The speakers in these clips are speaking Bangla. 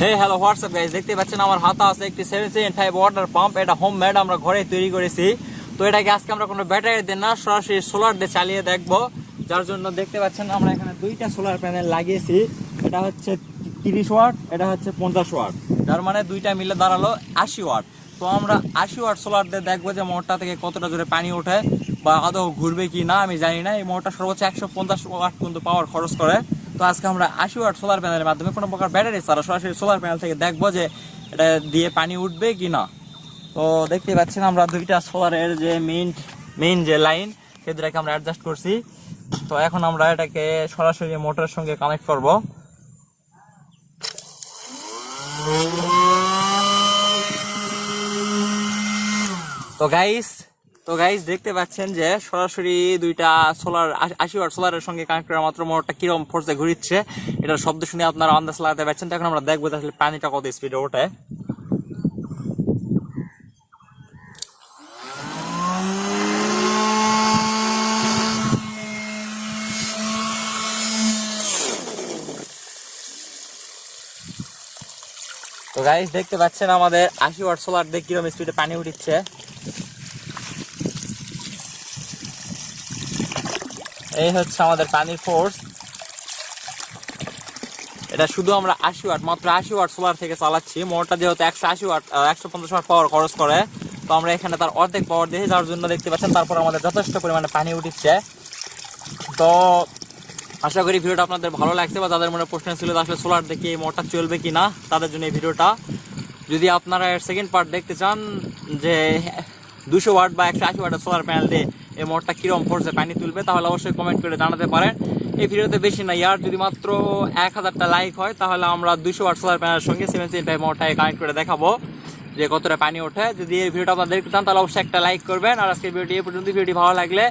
হে হ্যালো হোয়াটসঅ্যাপ গাইস, দেখতে পাচ্ছেন আমার হাতে আছে একটি 775 ওয়াটার পাম্প। এটা হোমমেড, আমরা ঘরে তৈরি করেছি। তো এটাকে আজকে আমরা কোনো ব্যাটারি দিয়ে না, সরাসরি সোলার দিয়ে চালিয়ে দেখবো। যার জন্য দেখতে পাচ্ছেন আমরা এখানে দুইটা সোলার প্যানেল লাগিয়েছি। এটা হচ্ছে 30 ওয়াট, এটা হচ্ছে 50 ওয়াট, যার মানে দুইটা মিলে দাঁড়ালো 80 ওয়াট। তো আমরা 80 ওয়াট সোলার দিয়ে দেখবো যে মোটরটা থেকে কতটা জোরে পানি ওঠে বা আদৌ ঘুরবে কি না আমি জানি না। এই মোটরটা সর্বোচ্চ 150 ওয়াট পর্যন্ত পাওয়ার খরচ করে। তো আজকে আমরা 80 ওয়াট সোলার প্যানেলের মাধ্যমে কোনো প্রকার ব্যাটারি ছাড়া সরাসরি সোলার প্যানেল থেকে দেখবো যে এটা দিয়ে পানি উঠবে কি না। তো দেখতে পাচ্ছেন আমরা দুইটা সোলারের যে মেইন যে লাইন, সেই দুটাকে আমরা অ্যাডজাস্ট করছি। তো এখন আমরা এটাকে সরাসরি মোটরের সঙ্গে কানেক্ট করব। তো গাইস দেখতে পাচ্ছেন যে সরাসরি দুইটা সোলার 80 ওয়াট সোলারের সঙ্গে কানেক্ট করা মাত্র মোটরটা কিরকম ফোর্সে ঘুরছে, এটার শব্দ শুনে আপনারা আন্দাজ লাগাতে পারছেন। তো এখন আমরা দেখবো যে আসলে পানিটা কত স্পিডে ওঠে। তো গাইস দেখতে পাচ্ছেন আমাদের 80 ওয়াট সোলার দিয়ে কিরকম স্পিডে পানি উঠছে। এই হচ্ছে আমাদের পানির ফোর্স। এটা শুধু আমরা 80 ওয়াট, মাত্র 80 ওয়াট সোলার থেকে চালাচ্ছি। মোটরটা যেহেতু 180 ওয়াট 150 ওয়াট পাওয়ার খরচ করে, তো আমরা এখানে তার অর্ধেক পাওয়ার দিয়েছি, যার জন্য দেখতে পাচ্ছেন তারপর আমাদের যথেষ্ট পরিমাণে পানি উঠছে। তো আশা করি ভিডিওটা আপনাদের ভালো লাগছে, বা যাদের মনে প্রশ্ন ছিল আসলে সোলার দেখে এই মোটরটা চলবে কিনা, তাদের জন্য এই ভিডিওটা। যদি আপনারা এর সেকেন্ড পার্ট দেখতে চান যে 200 ওয়াট বা 180 ওয়াটের সোলার প্যানেল দিয়ে এই মোটরটা কিরকম ফোর্সে পানি তুলবে, তাহলে অবশ্যই কমেন্ট করে জানাতে পারেন। এই ভিডিওতে বেশি না, ইয়ার যদি মাত্র 1000টা লাইক হয় তাহলে আমরা 200 ওয়াট সোলার প্যানেলের সঙ্গে 775 মোটরটাকে কানেক্ট করে দেখাবো যে কতটা পানি ওঠে। যদি এই ভিডিওটা আপনারা দেখতে চান তাহলে অবশ্যই একটা লাইক করবেন। আর আজকের ভিডিওটি এই পর্যন্ত। ভিডিওটি ভালো লাগলে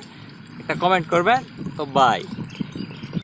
একটা কমেন্ট করবেন। তো বাই।